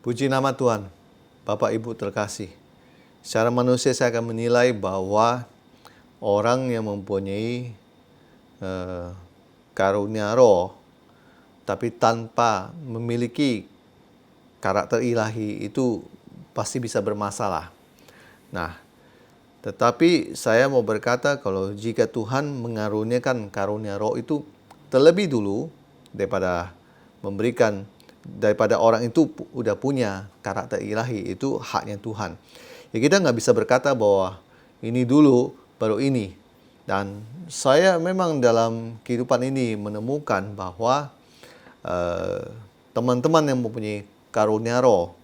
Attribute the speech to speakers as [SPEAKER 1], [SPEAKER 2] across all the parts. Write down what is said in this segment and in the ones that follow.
[SPEAKER 1] Puji nama Tuhan, Bapak Ibu terkasih. Secara manusia saya akan menilai bahwa orang yang mempunyai karunia roh, tapi tanpa memiliki karakter ilahi itu pasti bisa bermasalah. Nah, tetapi saya mau berkata kalau jika Tuhan mengaruniakan karunia roh itu terlebih dulu daripada orang itu udah punya karakter ilahi, itu haknya Tuhan. Ya kita nggak bisa berkata bahwa ini dulu baru ini. Dan saya memang dalam kehidupan ini menemukan bahwa teman-teman yang mempunyai karunia roh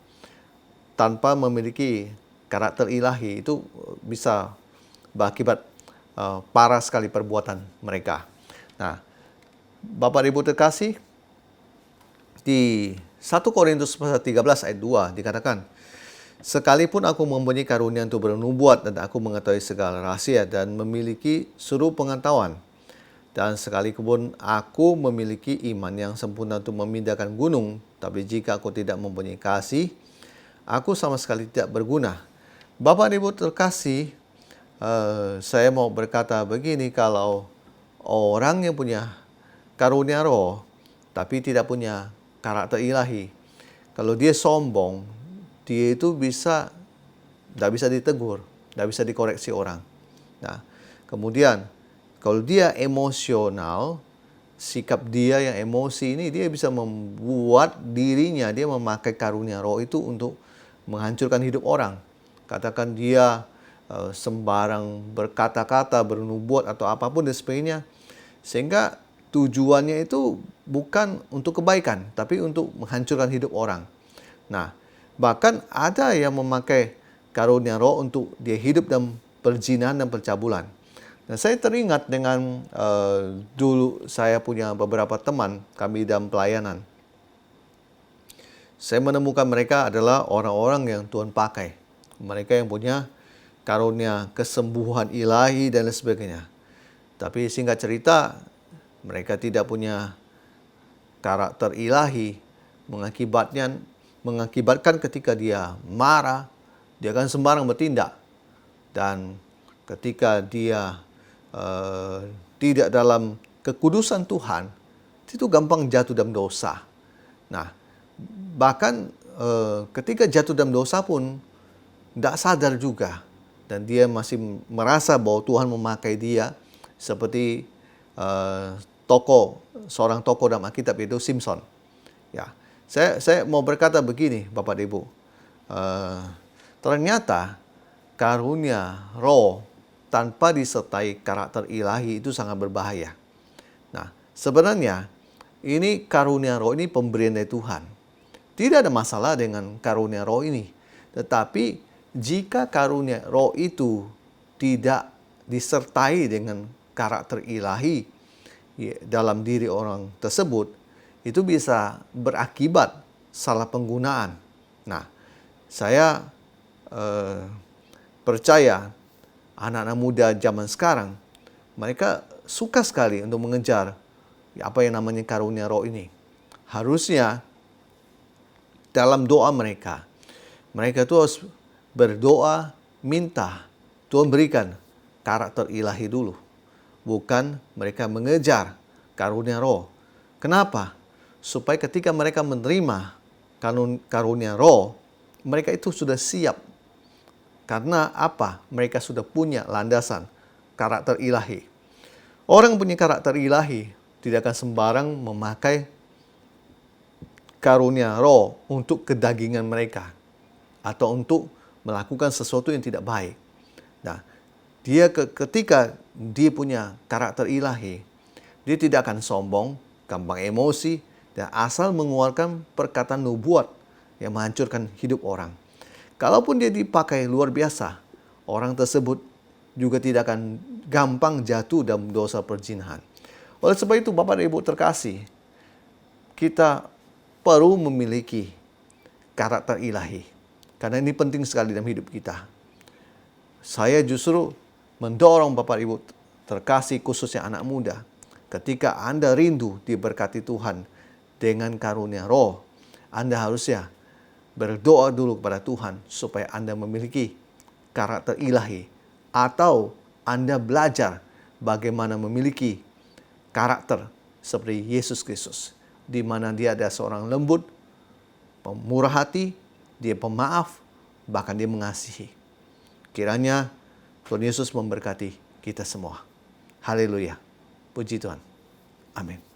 [SPEAKER 1] tanpa memiliki karakter ilahi itu bisa berakibat parah sekali perbuatan mereka. Nah, Bapak Ibu terkasih, di 1 Korintus pasal 13 ayat 2 dikatakan, sekalipun aku mempunyai karunia untuk bernubuat dan aku mengetahui segala rahasia dan memiliki seluruh pengetahuan, dan sekalipun aku memiliki iman yang sempurna untuk memindahkan gunung, tapi jika aku tidak mempunyai kasih, aku sama sekali tidak berguna. Bapak Ibu terkasih, saya mau berkata begini, kalau orang yang punya karunia roh tapi tidak punya karakter ilahi, kalau dia sombong, dia itu tidak bisa ditegur, tidak bisa dikoreksi orang. Nah, kemudian kalau dia emosional, sikap dia yang emosi ini, dia bisa membuat dirinya, dia memakai karunia roh itu untuk menghancurkan hidup orang. Katakan dia sembarang berkata-kata, bernubuat atau apapun dan sebagainya, sehingga tujuannya itu bukan untuk kebaikan, tapi untuk menghancurkan hidup orang. Nah, bahkan ada yang memakai karunia roh untuk dia hidup dalam perzinahan dan percabulan. Nah, saya teringat dengan dulu saya punya beberapa teman kami dalam pelayanan. Saya menemukan mereka adalah orang-orang yang Tuhan pakai. Mereka yang punya karunia kesembuhan ilahi dan lain sebagainya. Tapi singkat cerita, mereka tidak punya karakter ilahi, mengakibatkan ketika dia marah, dia akan sembarang bertindak. Dan ketika dia tidak dalam kekudusan Tuhan, itu gampang jatuh dalam dosa. Nah, bahkan ketika jatuh dalam dosa pun tidak sadar juga, dan dia masih merasa bahwa Tuhan memakai dia seperti seorang tokoh dalam Alkitab, yaitu Simpson. Ya, saya mau berkata begini, Bapak Ibu, ternyata karunia roh tanpa disertai karakter ilahi itu sangat berbahaya. Nah, sebenarnya ini karunia roh ini pemberian dari Tuhan. Tidak ada masalah dengan karunia roh ini. Tetapi jika karunia roh itu tidak disertai dengan karakter ilahi dalam diri orang tersebut, itu bisa berakibat salah penggunaan. Nah, saya percaya anak-anak muda zaman sekarang, mereka suka sekali untuk mengejar apa yang namanya karunia roh ini. Harusnya dalam doa mereka itu harus berdoa, minta Tuhan berikan karakter ilahi dulu. Bukan mereka mengejar karunia roh. Kenapa? Supaya ketika mereka menerima karunia roh, mereka itu sudah siap. Karena apa? Mereka sudah punya landasan karakter ilahi. Orang yang punya karakter ilahi tidak akan sembarang memakai karunia roh untuk kedagingan mereka atau untuk melakukan sesuatu yang tidak baik. Nah, ketika dia punya karakter ilahi, dia tidak akan sombong, gampang emosi, dan asal mengeluarkan perkataan nubuat yang menghancurkan hidup orang. Kalaupun dia dipakai luar biasa, orang tersebut juga tidak akan gampang jatuh dalam dosa perzinahan. Oleh sebab itu, Bapak dan Ibu terkasih, kita perlu memiliki karakter ilahi. Karena ini penting sekali dalam hidup kita. Saya justru mendorong Bapak Ibu terkasih, khususnya anak muda, ketika Anda rindu diberkati Tuhan dengan karunia roh, Anda harusnya berdoa dulu kepada Tuhan supaya Anda memiliki karakter ilahi, atau Anda belajar bagaimana memiliki karakter seperti Yesus Kristus, di mana Dia ada seorang lembut, pemurah hati, Dia pemaaf, bahkan Dia mengasihi. Kiranya Tuhan Yesus memberkati kita semua. Haleluya. Puji Tuhan. Amin.